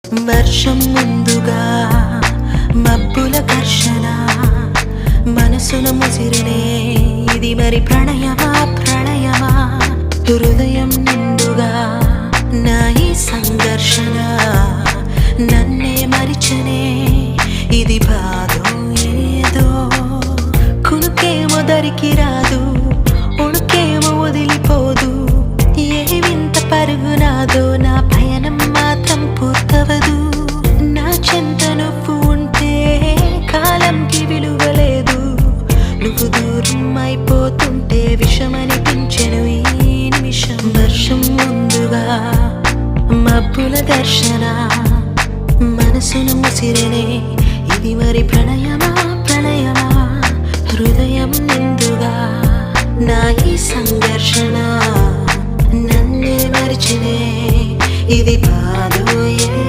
వర్షం ముందుగా మబ్బుల ఘర్షణ మనసును ముసిరినే ఇది మరి ప్రణయమా ప్రణయమా హృదయం నిండుగా నా ఈ సంఘర్షణ నన్నే మరిచనే ఇది బాధో ఏదో కునుకేమో దరికి రాదు ఉణుకేమో వదిలిపోదు ఏ వింత పరుగు నాదో నా పయనం మాత్రం పూర్తవదు నా చెంత నువ్వు ఉంటే కాలంకి విలువలేదు నువ్వు దూరం అయిపోతుంటే విషమనిపించెను ఈ నిమిషం వర్షం ముందుగా మబ్బుల దర్శన మనసును ముసిరినే ఇది మరి ప్రణయమా ప్రణయమా హృదయం నిండుగా నా ఈ సంఘర్షణ నన్నే మరిచినే ఇది బాధ